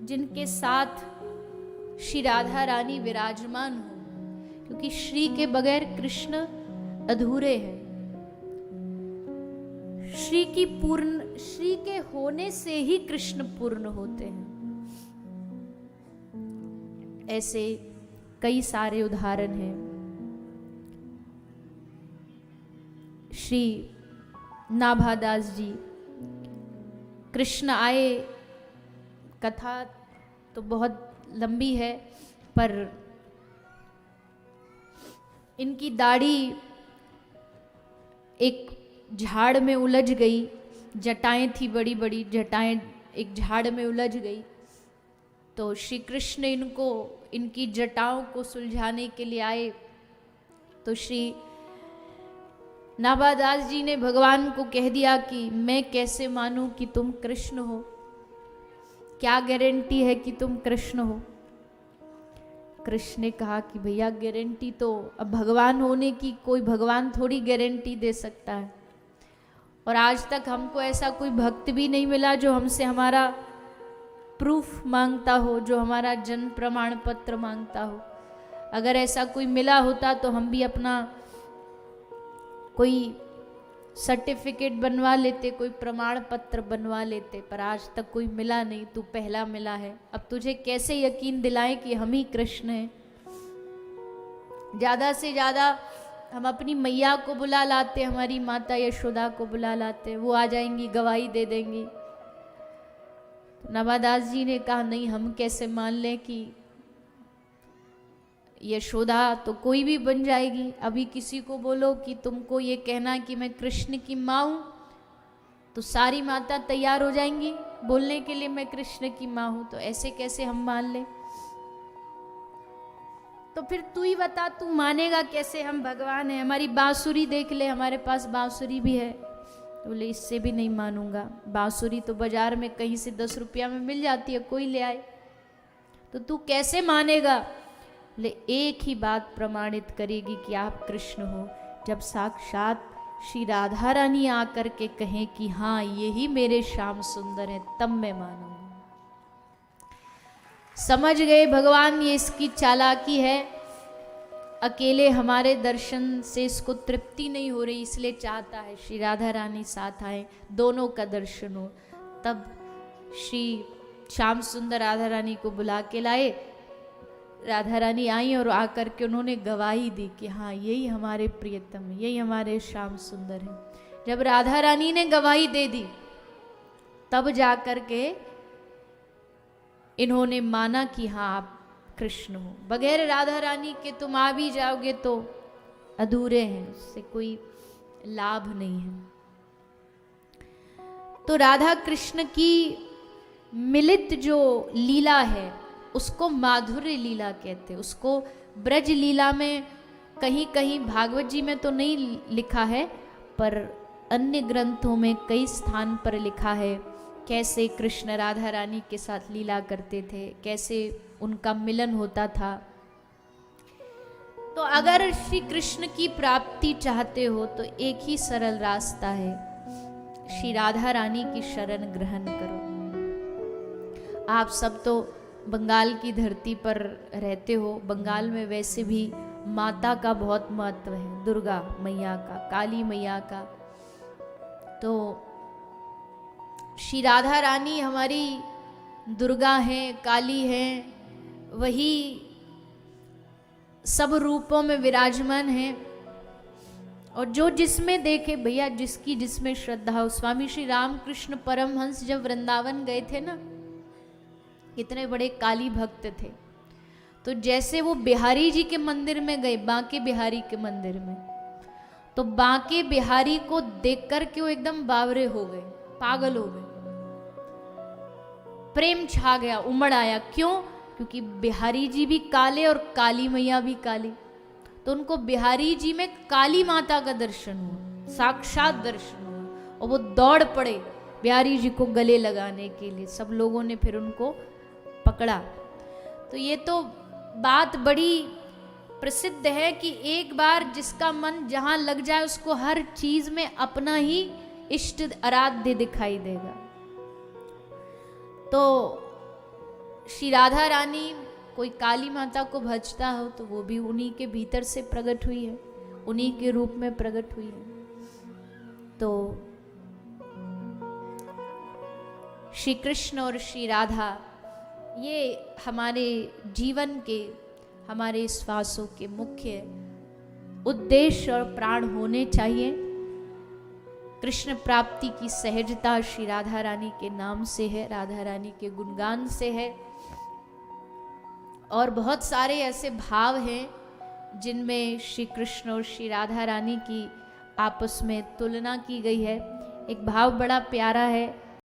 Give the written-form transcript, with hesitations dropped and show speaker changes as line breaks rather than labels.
जिनके साथ श्री राधा रानी विराजमान हो, क्योंकि श्री के बगैर कृष्ण अधूरे हैं। श्री के होने से ही कृष्ण पूर्ण होते हैं। ऐसे कई सारे उदाहरण हैं। श्री नाभादास जी, कृष्ण आए, कथा तो बहुत लंबी है, पर इनकी दाढ़ी एक झाड़ में उलझ गई, जटाएं थी बड़ी बड़ी, जटाएं एक झाड़ में उलझ गई। तो श्री कृष्ण इनको, इनकी जटाओं को सुलझाने के लिए आए। तो श्री नाभादास जी ने भगवान को कह दिया कि मैं कैसे मानूं कि तुम कृष्ण हो, क्या गारंटी है कि तुम कृष्ण हो। कृष्ण ने कहा कि भैया गारंटी तो अब भगवान होने की, कोई भगवान थोड़ी गारंटी दे सकता है, और आज तक हमको ऐसा कोई भक्त भी नहीं मिला जो हमसे हमारा प्रूफ मांगता हो, जो हमारा जन्म प्रमाण पत्र मांगता हो। अगर ऐसा कोई मिला होता तो हम भी अपना कोई सर्टिफिकेट बनवा लेते, कोई प्रमाण पत्र बनवा लेते, पर आज तक कोई मिला नहीं। तू पहला मिला है। अब तुझे कैसे यकीन दिलाएं कि हम ही कृष्ण हैं। ज्यादा से ज्यादा हम अपनी मैया को बुला लाते, हमारी माता यशोदा को बुला लाते, वो आ जाएंगी, गवाही दे देंगी। तो नाभादास जी ने कहा नहीं, हम कैसे मान लें कि यशोदा तो कोई भी बन जाएगी। अभी किसी को बोलो कि तुमको ये कहना कि मैं कृष्ण की माँ हूं, तो सारी माता तैयार हो जाएंगी बोलने के लिए मैं कृष्ण की माँ हूं। तो ऐसे कैसे हम मान लें। तो फिर तू ही बता, तू मानेगा कैसे हम भगवान हैं। हमारी बांसुरी देख ले, हमारे पास बांसुरी भी है। तो बोले इससे भी नहीं मानूंगा। बांसुरी तो बाजार में कहीं से 10 रुपया में मिल जाती है, कोई ले आए। तो तू कैसे मानेगा। बोले एक ही बात प्रमाणित करेगी कि आप कृष्ण हो, जब साक्षात श्री राधा रानी आकर के कहें कि हाँ यही मेरे श्याम सुंदर हैं, तब मैं मानूंगा। समझ गए भगवान ये इसकी चालाकी है, अकेले हमारे दर्शन से इसको तृप्ति नहीं हो रही, इसलिए चाहता है श्री राधा रानी साथ आए, दोनों का दर्शन हो। तब श्री श्याम सुंदर राधा रानी को बुला के लाए। राधा रानी आई और आकर के उन्होंने गवाही दी कि हाँ यही हमारे प्रियतम, यही हमारे श्याम सुंदर हैं। जब राधा रानी ने गवाही दे दी तब जाकर के इन्होंने माना कि हाँ आप कृष्ण हो। बगैर राधा रानी के तुम आ भी जाओगे तो अधूरे हैं, उससे कोई लाभ नहीं है। तो राधा कृष्ण की मिलित जो लीला है उसको माधुर्य लीला कहते हैं। उसको ब्रज लीला में कहीं कहीं, भागवत जी में तो नहीं लिखा है, पर अन्य ग्रंथों में कई स्थान पर लिखा है कैसे कृष्ण राधा रानी के साथ लीला करते थे, कैसे उनका मिलन होता था। तो अगर श्री कृष्ण की प्राप्ति चाहते हो तो एक ही सरल रास्ता है, श्री राधा रानी की शरण ग्रहण करो। आप सब तो बंगाल की धरती पर रहते हो। बंगाल में वैसे भी माता का बहुत महत्व है, दुर्गा मैया का, काली मैया का। तो श्री राधा रानी हमारी दुर्गा हैं, काली हैं, वही सब रूपों में विराजमान हैं। और जो जिसमें देखे भैया, जिसकी जिसमें श्रद्धा हो। स्वामी श्री रामकृष्ण परमहंस जब वृंदावन गए थे ना, कितने बड़े काली भक्त थे। तो जैसे वो बिहारी जी के मंदिर में गए, बांके बिहारी के मंदिर में, तो बांके बिहारी को देख कर के वो एकदम बावरे हो गए, पागल हो गए। प्रेम छा गया, उमड़ आया। क्यों? क्योंकि बिहारी जी भी काले और काली मैया भी काली। तो उनको बिहारी जी में काली माता का दर्शन हुआ, साक्षात दर्शन हुआ, और वो दौड़ पड़े बिहारी जी को गले लगाने के लिए। सब लोगों ने फिर उनको पकड़ा। तो ये तो बात बड़ी प्रसिद्ध है कि एक बार जिसका मन जहां लग जाए उसको हर चीज में अपना ही इष्ट आराध्य दिखाई देगा। तो श्री राधा रानी कोई काली माता को भजता हो तो वो भी उन्हीं के भीतर से प्रकट हुई है, उन्हीं के रूप में प्रकट हुई है। तो श्री कृष्ण और श्री राधा ये हमारे जीवन के, हमारे श्वासों के मुख्य उद्देश्य और प्राण होने चाहिए। कृष्ण प्राप्ति की सहजता श्री राधा रानी के नाम से है, राधा रानी के गुणगान से है। और बहुत सारे ऐसे भाव हैं जिनमें श्री कृष्ण और श्री राधा रानी की आपस में तुलना की गई है। एक भाव बड़ा प्यारा है,